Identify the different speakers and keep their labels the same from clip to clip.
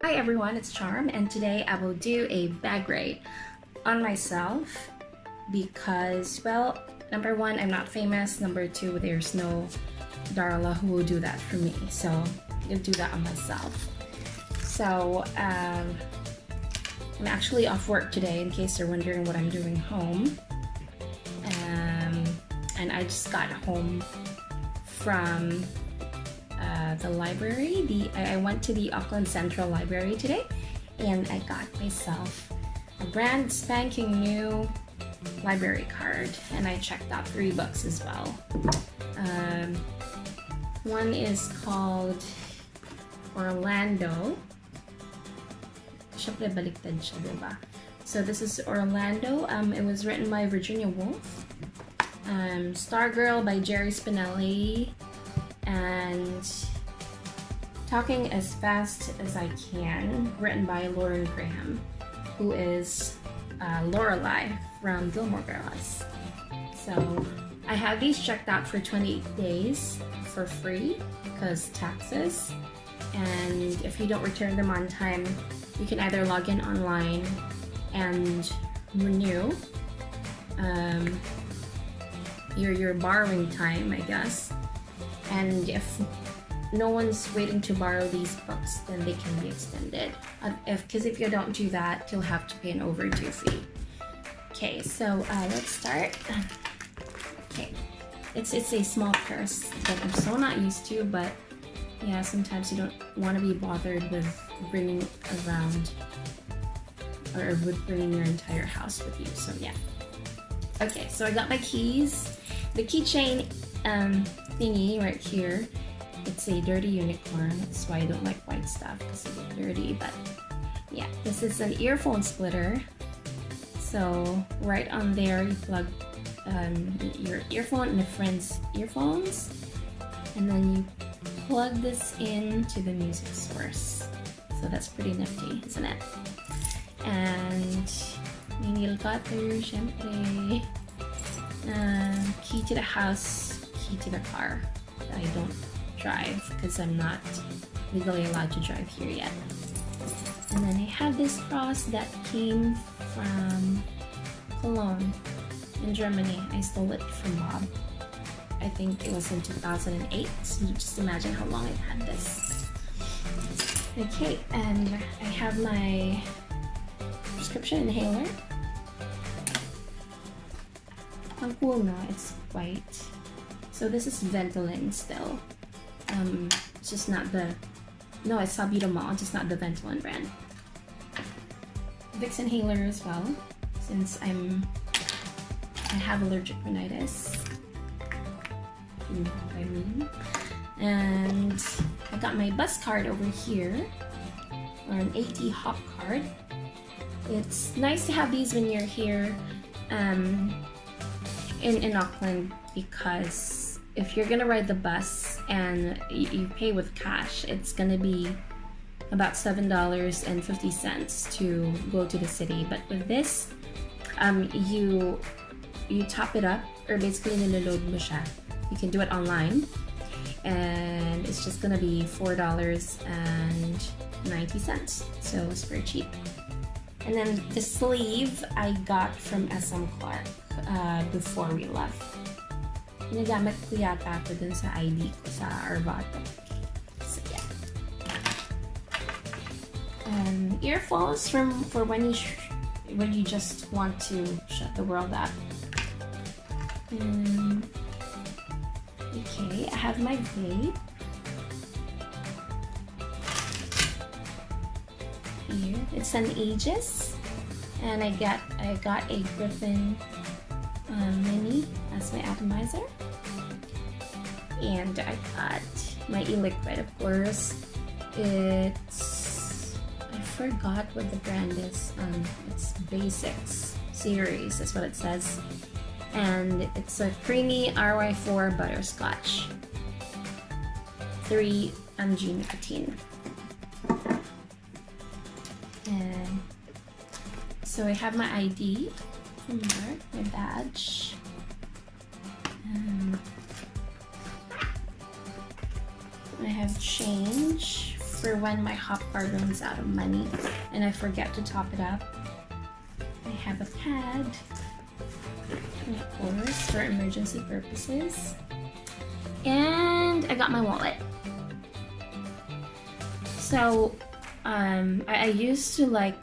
Speaker 1: Hi everyone, it's Charm, and today I will do a bag rate on myself because, well, number one, I'm not famous. Number two, there's no Darla who will do that for me, so I'll do that on myself. So I'm actually off work today, in case you're wondering what I'm doing home. And I just got home from the library. I went to the Auckland Central Library today, and I got myself a brand spanking new library card, and I checked out 3 books as well. One is called Orlando. Siyempre baliktad siya, diba? So this is Orlando. It was written by Virginia Woolf. Stargirl by Jerry Spinelli, and Talking as Fast as I Can, written by Lauren Graham, who is Lorelai from Gilmore Girls. So I have these checked out for 28 days for free because taxes, and if you don't return them on time, you can either log in online and renew your borrowing time, I guess. And if no one's waiting to borrow these books, then they can be extended. Because if you don't do that, you'll have to pay an overdue fee. Okay, so let's start. Okay, it's a small purse that I'm so not used to, but yeah, sometimes you don't want to be bothered with bringing around or with bringing your entire house with you. So yeah. Okay, so I got my keys. The keychain thingy right here. It's a dirty unicorn. That's why I don't like white stuff, because it gets dirty. But yeah, this is an earphone splitter. So right on there, you plug your earphone and a friend's earphones, and then you plug this into the music source. So that's pretty nifty, isn't it? And nail cutter, syempre. Key to the house, key to the car. I don't drive because I'm not legally allowed to drive here yet. And then I have this cross that came from Cologne in Germany. I stole it from Bob. I think it was in 2008, so just imagine how long I've had this. Okay, and I have my prescription inhaler. Ang cool, no? It's white. So this is Ventolin still. It's just not the... No, it's salbutamol, just not the Ventolin brand. Vicks inhaler as well, since I have allergic rhinitis. You know what I mean. And I got my bus card over here, or an AT Hop card. It's nice to have these when you're here in Auckland, because if you're gonna ride the bus and you pay with cash, it's gonna be about $7.50 to go to the city. But with this, you top it up, or basically niloload mo siya. You can do it online, and it's just gonna be $4.90. So it's very cheap. And then the sleeve I got from SM Clark before we left. Ginagamit ko yata ito dun sa ID ko sa Arvato. So yeah. Earphones for when you just want to shut the world up. Okay, I have my vape. Here, it's an Aegis, and I got a Griffin Mini as my atomizer, and I got my e-liquid, of course. I forgot what the brand is. It's Basics series, that's what it says, and it's a creamy RY4 butterscotch, 3 mg nicotine. And so I have my ID from work, my badge. I have change for when my hot bar runs out of money and I forget to top it up. I have a pad, of course, for emergency purposes. And I got my wallet. So I used to like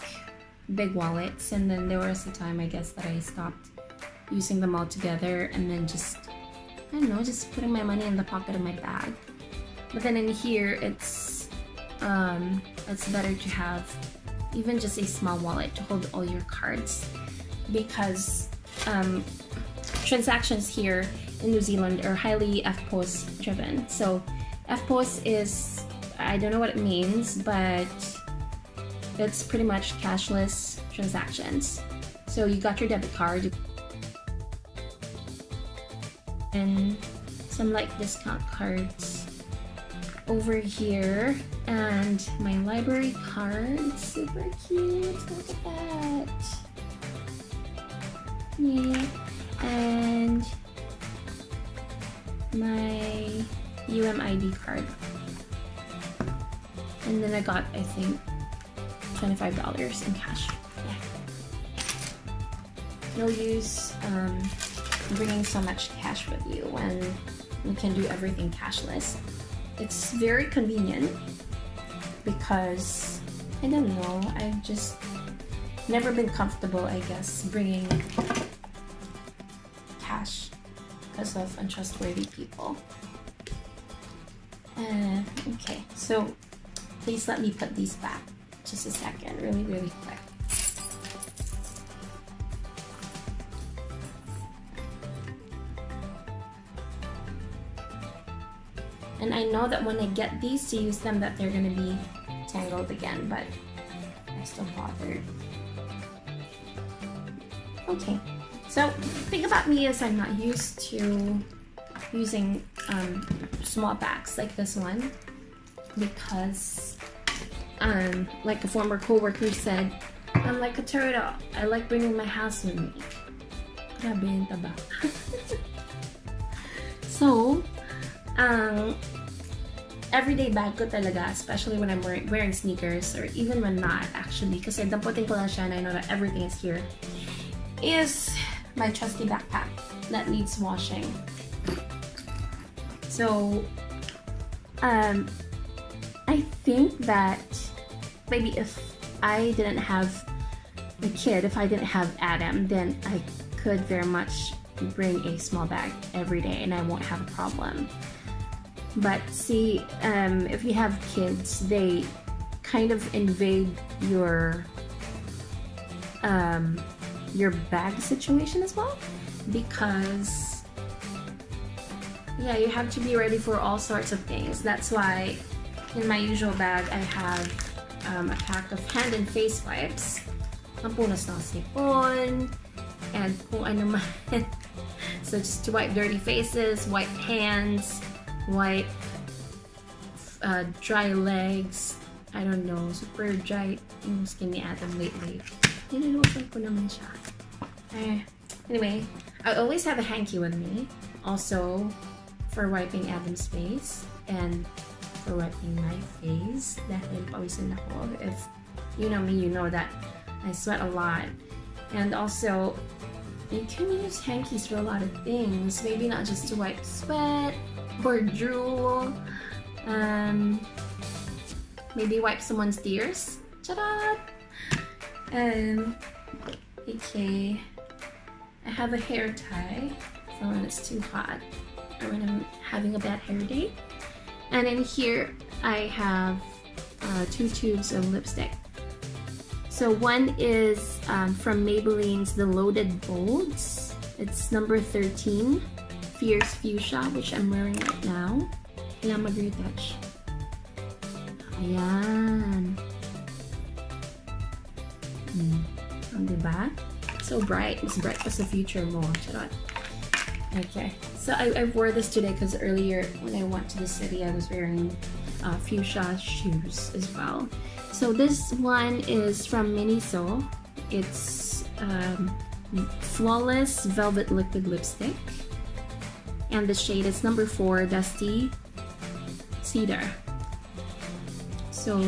Speaker 1: big wallets, and then there was a time, I guess, that I stopped using them all together, and then just, I don't know, just putting my money in the pocket of my bag. But then in here, it's better to have even just a small wallet to hold all your cards, because transactions here in New Zealand are highly FPOS driven. So FPOS is, I don't know what it means, but it's pretty much cashless transactions. So you got your debit card and some like discount cards over here, and my library card, super cute, look at that. Yeah, and my UMID card. And then I got, I think, $25 in cash. Yeah. No use bringing so much cash with you when you can do everything cashless. It's very convenient because, I don't know, I've just never been comfortable, I guess, bringing cash because of untrustworthy people. Okay, so please let me put these back just a second, really quick. And I know that when I get these to use them that they're gonna be tangled again, but I still bothered. Okay, so the thing about me is I'm not used to using small bags like this one, because like a former co-worker said, I'm like a turtle. I like bringing my house with me. Grabe yung taba. So, everyday bag ko talaga, especially when I'm wearing sneakers, or even when not actually, kasi damputin ko lang siya and I know that everything is here, is my trusty backpack that needs washing. So, I think that maybe if I didn't have a kid, if I didn't have Adam, then I could very much bring a small bag every day and I won't have a problem. But see, if you have kids, they kind of invade your bag situation as well, because yeah, you have to be ready for all sorts of things. That's why in my usual bag I have a pack of hand and face wipes, pampunas ng sipon, and kung ano man. So just to wipe dirty faces, wipe hands, wipe dry legs. I don't know, super dry yung skin ni Adam lately. Niluhusan ko naman siya. Anyway, I always have a hanky with me, also for wiping Adam's face and for wiping my face dahil pawisan ako. If you know me, you know that I sweat a lot. And also, you can use hankies for a lot of things. Maybe not just to wipe sweat or drool. Maybe wipe someone's tears. Ta-da! Okay. I have a hair tie for when it's too hot or when I'm having a bad hair day. And in here, I have 2 tubes of lipstick. So one is from Maybelline's The Loaded Bolds. It's number 13, Fierce Fuchsia, which I'm wearing right now. Kailangan mag-retouch. Ayan. Diba? So bright. Mas bright pa sa future mo. Charot. Okay. So I wore this today because earlier when I went to the city, I was wearing fuchsia shoes as well. So this one is from Miniso. It's Flawless Velvet Liquid Lipstick. And the shade is number 4, Dusty Cedar. So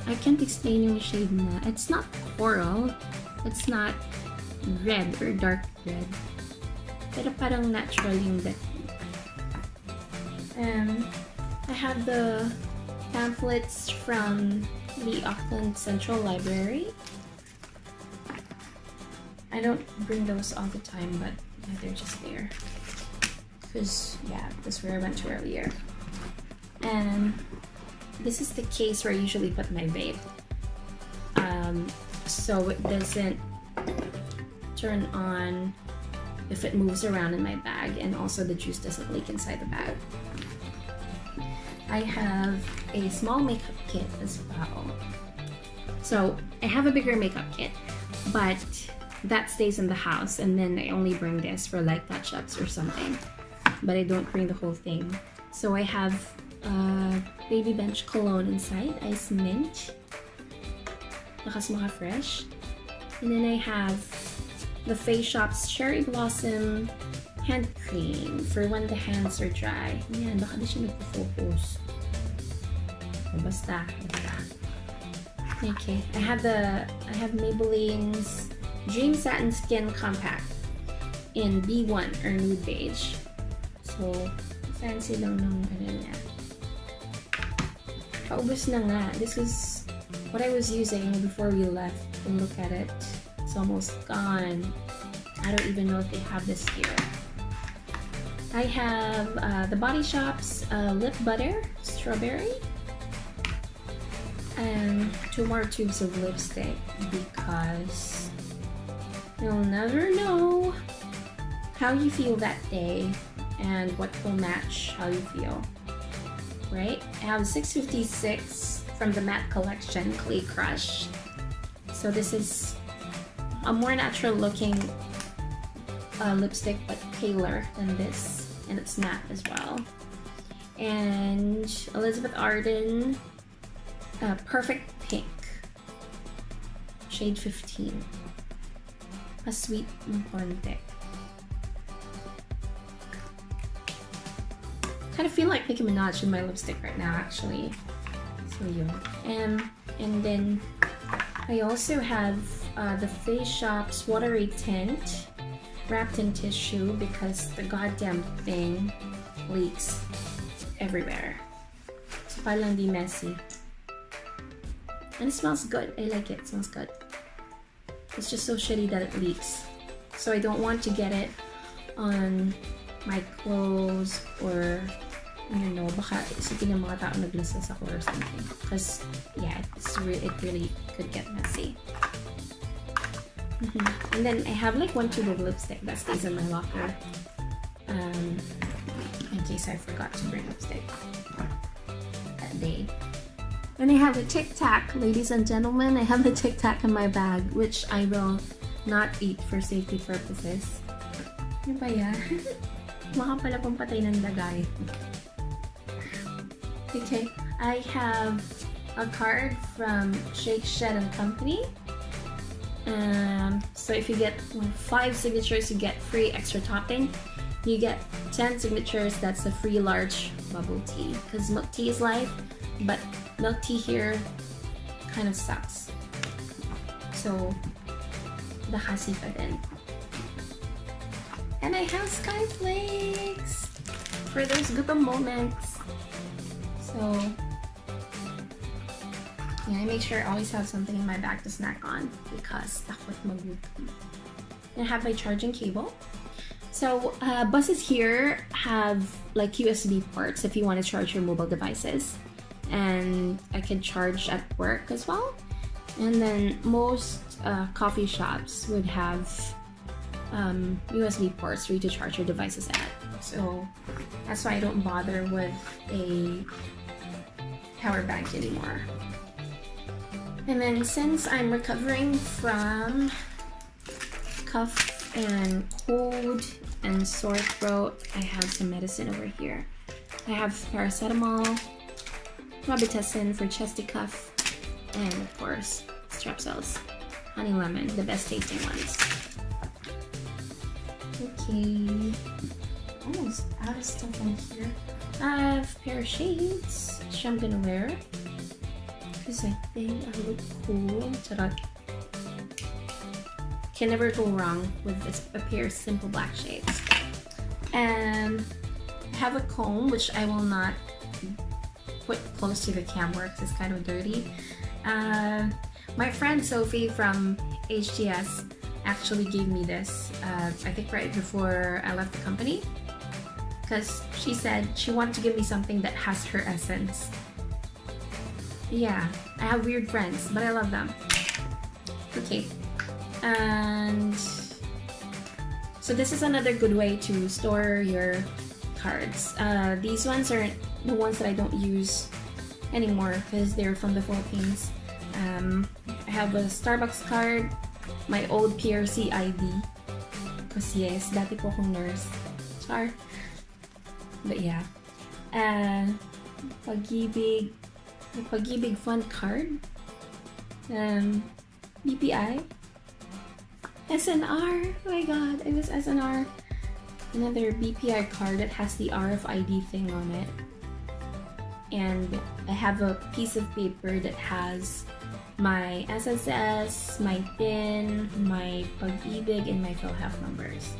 Speaker 1: I can't explain yung shade na. It's not coral. It's not red or dark red. Pero parang natural yung dating. I have the pamphlets from the Auckland Central Library. I don't bring those all the time, but yeah, they're just there. Because, yeah, that's where I went to earlier. And this is the case where I usually put my vape. So it doesn't turn on if it moves around in my bag, and also the juice doesn't leak inside the bag. I have a small makeup kit as well. So I have a bigger makeup kit, but that stays in the house, and then I only bring this for like touch-ups or something, but I don't bring the whole thing. So I have Baby Bench cologne inside, Ice Mint, lakas maka-fresh. And then I have the Face Shop's Cherry Blossom hand cream for when the hands are dry. Yan, baka di siya nagpo-focus. Basta. Okay, I have Maybelline's Dream Satin Skin Compact in B1 or Nude Beige. So, fancy lang ng ano niya. Paubos na nga. This is what I was using before we left. And look at it. It's almost gone. I don't even know if they have this here. I have the Body Shop's Lip Butter Strawberry. And 2 more tubes of lipstick because you'll never know how you feel that day and what will match how you feel, right? I have 656 from the matte collection Clay Crush. So this is a more natural looking lipstick, but paler than this, and it's matte as well. And Elizabeth Arden Perfect Pink, shade 15, a sweet konti. Kind of feel like Nicki Minaj in my lipstick right now, actually. So yeah. And then I also have the Face Shop's Watery Tint wrapped in tissue because the goddamn thing leaks everywhere. So parang di messy. And it smells good. I like it. It smells good. It's just so shitty that it leaks. So I don't want to get it on my clothes or, I don't know, baka isipin ng mga tao naglasas ako or something. Because, yeah, it really could get messy. And then I have like 1 tube of lipstick that stays in my locker. In case I forgot to bring lipstick that day. And I have a Tic Tac, ladies and gentlemen. I have a Tic Tac in my bag, which I will not eat for safety purposes. Ano ba yan? Maka pala pong patay ng lagay. Okay, I have a card from Shake, Shed and Company. So if you get 5 signatures, you get free extra topping. You get 10 signatures, that's a free large bubble tea. Because milk tea is life, but milk tea here kind of sucks. So, bahasi pa din. And I have Sky Flakes for those gutom moments. So, yeah, I make sure I always have something in my bag to snack on because takot magutom. And I have my charging cable. So, buses here have like USB ports if you want to charge your mobile devices. And I can charge at work as well. And then most coffee shops would have USB ports for you to charge your devices at. So that's why I don't bother with a power bank anymore. And then since I'm recovering from cough and cold and sore throat, I have some medicine over here. I have paracetamol, Robitussin for chesty cough, and of course, Strepsils, honey lemon, the best tasting ones. Okay, almost out of stuff on here. I have a pair of shades, which I'm gonna wear because I think I look cool. Charot. Can never go wrong with a pair of simple black shades. And I have a comb, which I will not put close to the camera because it's kind of dirty. My friend Sophie from HTS actually gave me this, I think right before I left the company, because she said she wanted to give me something that has her essence. Yeah, I have weird friends, but I love them. Okay, and so this is another good way to store your cards. These ones are the ones that I don't use anymore because they're from the Philippines. I have a Starbucks card, my old PRC ID, because yes, dati po akong nurse. Char. But yeah. Pag-ibig fund card. BPI. SNR. Oh my god, it was SNR. Another BPI card that has the RFID thing on it. And I have a piece of paper that has my SSS, my PIN, my Pag-ibig, and my PhilHealth numbers.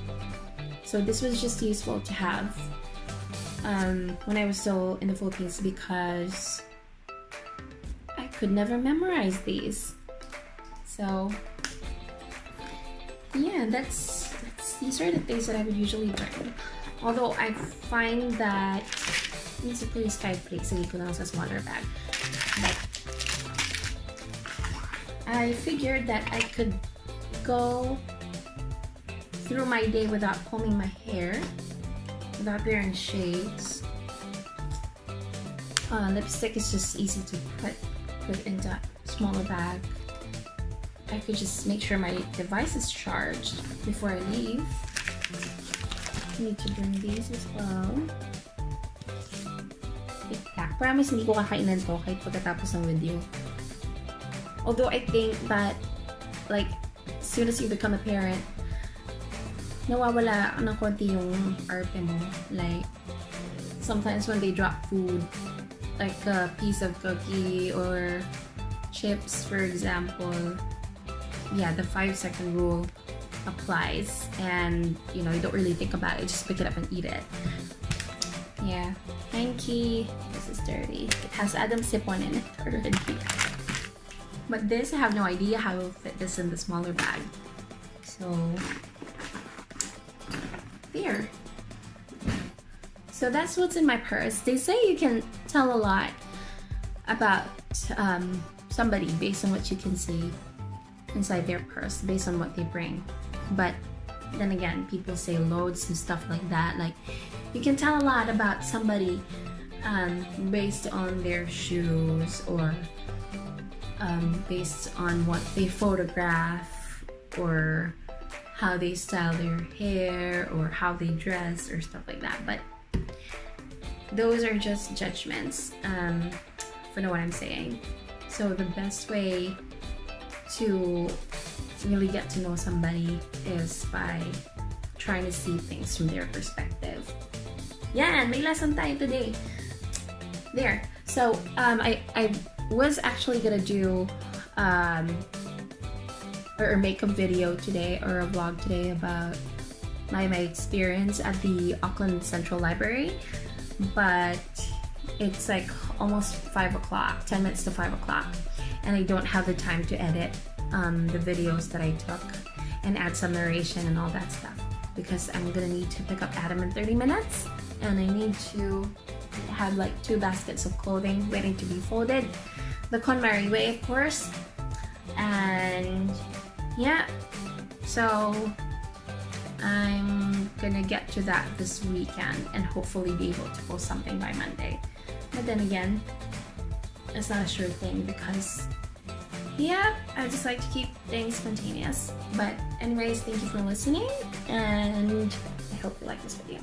Speaker 1: So this was just useful to have when I was still in the Philippines because I could never memorize these. So yeah, these are the things that I would usually bring. Although I find that these are pretty skyflake, so you can also smaller bag. But I figured that I could go through my day without combing my hair, without wearing shades. Lipstick is just easy to put into a smaller bag. I could just make sure my device is charged before I leave. I need to bring these as well. Yeah, promise hindi ko kakainan to kahit pagkatapos ng video. Although I think that, like, as soon as you become a parent, nawawala ng konti yung arte mo. Like, sometimes when they drop food, like a piece of cookie or chips, for example, yeah, the 5-second rule applies, and you know, you don't really think about it, just pick it up and eat it. Yeah, hanky. This is dirty. It has Adam Sipon in it already. But this, I have no idea how to fit this in the smaller bag. So, there. So that's what's in my purse. They say you can tell a lot about somebody based on what you can see inside their purse, based on what they bring. But then again, people say loads and stuff like that. Like, you can tell a lot about somebody based on their shoes, or based on what they photograph, or how they style their hair, or how they dress, or stuff like that. But those are just judgments, if you know what I'm saying. So the best way to really get to know somebody is by trying to see things from their perspective. Yan, may lesson tayo today. There. So I was actually gonna do or make a video today, or a vlog today, about my experience at the Auckland Central Library, but it's like almost 5 o'clock, 10 minutes to 5 o'clock, and I don't have the time to edit the videos that I took and add some narration and all that stuff, because I'm gonna need to pick up Adam in 30 minutes, and I need to have like 2 baskets of clothing waiting to be folded, the KonMari way, of course. And yeah, so I'm gonna get to that this weekend and hopefully be able to post something by Monday. But then again, it's not a sure thing, because yeah, I just like to keep things spontaneous. But anyways, thank you for listening, and I hope you like this video.